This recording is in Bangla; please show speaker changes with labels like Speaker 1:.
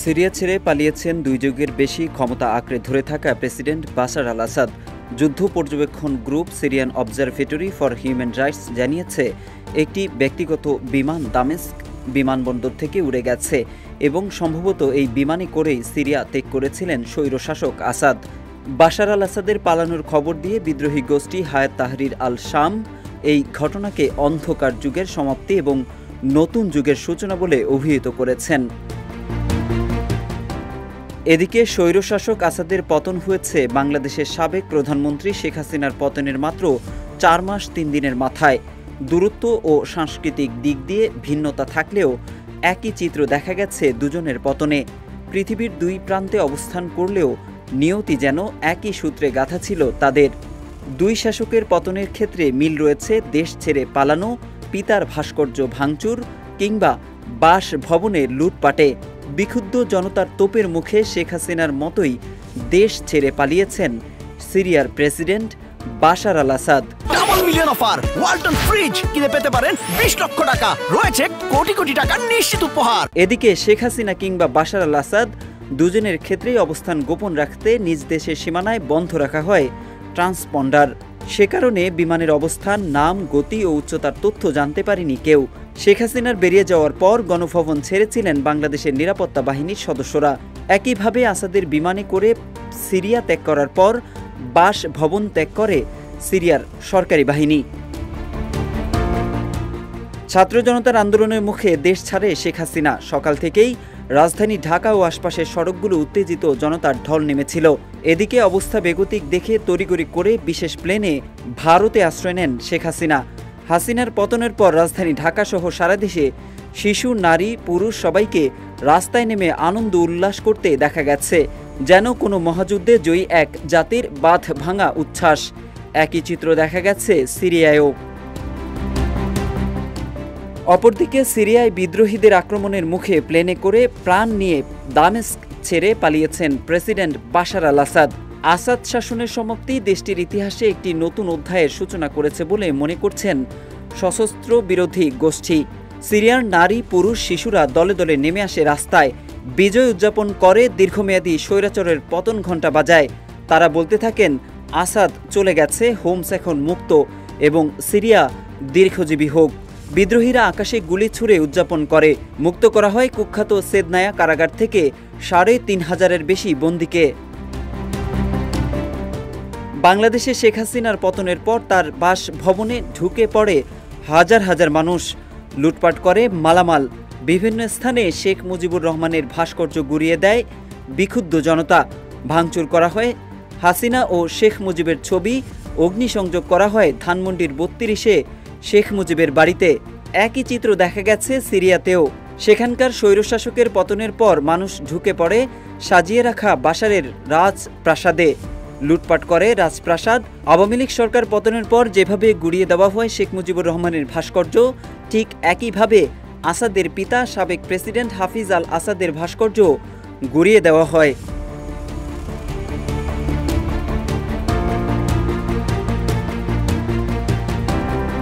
Speaker 1: সিরিয়া ছেড়ে পালিয়েছেন দুই যুগের বেশি ক্ষমতা আঁকড়ে ধরে থাকা প্রেসিডেন্ট বাশার আল আসাদ। যুদ্ধ পর্যবেক্ষণ group Syrian observatory for human rights জানিয়েছে, একটি ব্যক্তিগত বিমান দামেস্ক বিমানবন্দর থেকে উড়ে গেছে এবং সম্ভবত এই বিমানে করেই সিরিয়া ত্যাগ করেছিলেন স্বৈরশাসক আসাদ। বাশার আল আসাদের পালানোর খবর দিয়ে বিদ্রোহী গোষ্ঠী হায়াত তাহরির আল শাম এই ঘটনাকে অন্ধকার যুগের সমাপ্তি এবং নতুন যুগের সূচনা বলে অভিহিত করেছেন। এদিকে স্বৈরশাসক আসাদের পতন হয়েছে বাংলাদেশের সাবেক প্রধানমন্ত্রী শেখ হাসিনার পতনের মাত্র 4 মাস 3 দিনের মাথায়। দূরত্ব ও সাংস্কৃতিক দিক দিয়ে ভিন্নতা থাকলেও একই চিত্র দেখা গেছে দুজনের পতনে। পৃথিবীর দুই প্রান্তে অবস্থান করলেও নিয়তি যেন একই সূত্রে গাঁথা ছিল তাদের। দুই শাসকের পতনের ক্ষেত্রে মিল রয়েছে দেশ ছেড়ে পালানো, পিতার ভাস্কর্য ভাঙচুর কিংবা বাসভবনের লুটপাটে। বিক্ষুব্ধ জনতার তোপের মুখে শেখ হাসিনার মতোই দেশ ছেড়ে পালিয়েছেন সিরিয়ার president Bashar al Assad.
Speaker 2: Double million offer, Walton fridge কিনে পেতে পারেন 20 লক্ষ টাকা, রয়েছে কোটি কোটি টাকার নিশ্চিত উপহার।
Speaker 1: এদিকে শেখ হাসিনা কিংবা বাশার আল আসাদ দুজনের ক্ষেত্রেই অবস্থান গোপন রাখতে নিজ দেশের সীমানায় বন্ধ রাখা হয় ট্রান্সপন্ডার। সে কারণে বিমানের অবস্থান, নাম, গতি ও উচ্চতার তথ্য জানতে পারেনি কেউ। শেখ হাসিনার বেরিয়ে যাওয়ার পর গণভবন ছেড়েছিলেন বাংলাদেশের নিরাপত্তা বাহিনীর সদস্যরা। একইভাবে আসাদের বিমানে করে সিরিয়া ত্যাগ করার পর বাসভবন ত্যাগ করে সিরিয়ার সরকারি বাহিনী। ছাত্র জনতার আন্দোলনের মুখে দেশ ছাড়ে শেখ হাসিনা। সকাল থেকেই রাজধানী ঢাকা ও আশপাশের সড়কগুলো উত্তেজিত জনতার ঢল নেমেছিল। এদিকে অবস্থা বেগতিক দেখে তড়িঘড়ি করে বিশেষ প্লেনে ভারতে আশ্রয় নেন শেখ হাসিনা। হাসিনার পতনের পর রাজধানী ঢাকা সহ সারা দেশে শিশু, নারী, পুরুষ সবাইকে রাস্তায় নেমে আনন্দ উল্লাস করতে দেখা গেছে, যেন কোনো মহাযুদ্ধে জয়ী এক জাতির বাঁধ ভাঙা উচ্ছ্বাস। একই চিত্র দেখা গেছে সিরিয়ায়ও। অপরদিকে সিরিয়ায় বিদ্রোহীদের আক্রমণের মুখে প্লেনে করে প্রাণ নিয়ে দামেস্ক ছেড়ে পালিয়েছেন president Bashar al Asad. Asad শাসনের সমাপ্তি দেশটির ইতিহাসে একটি নতুন অধ্যায়ের সূচনা করেছে বলে মনে করছেন সশস্ত্র বিরোধী গোষ্ঠী। সিরিয়ার নারী, পুরুষ, শিশুরা দলে দলে নেমে আসে রাস্তায়, বিজয় উদযাপন করে, দীর্ঘমেয়াদী স্বৈরাচারের পতন ঘণ্টা বাজায়। তারা বলতে থাকেন, আসাদ চলে গেছে, হোমস এখন মুক্ত এবং সিরিয়া দীর্ঘজীবী হোক। বিদ্রোহীরা আকাশে গুলি ছুড়ে উদযাপন করে। মুক্ত করা হয় কুখ্যাত সেদনায়া কারাগার থেকে ৩৫০০-এর বেশি বন্দীকে। বাংলাদেশে শেখ হাসিনার পতনের পর তার বাসভবনে ঢুকে পড়ে হাজার হাজার মানুষ, লুটপাট করে মালামাল। বিভিন্ন স্থানে শেখ মুজিবুর রহমানের ভাস্কর্য গুঁড়িয়ে দেয় বিক্ষুব্ধ জনতা। ভাঙচুর করা হয় হাসিনা ও শেখ মুজিবের ছবি, অগ্নিসংযোগ করা হয় ধানমন্ডির ৩২-এ শেখ মুজিবের বাড়িতে। একই চিত্র দেখা গেছে সিরিয়াতেও। সেখানকার স্বৈরশাসকের পতনের পর মানুষ ঢুকে পড়ে সাজিয়ে রাখা বাশারের রাজপ্রাসাদে, লুটপাট করে রাজপ্রাসাদ। আওয়ামী লীগ সরকার পতনের পর যেভাবে গুঁড়িয়ে দেওয়া হয় শেখ মুজিবুর রহমানের ভাস্কর্য, ঠিক একইভাবে আসাদের পিতা সাবেক প্রেসিডেন্ট হাফিজ আল আসাদের ভাস্কর্য গুঁড়িয়ে দেওয়া হয়।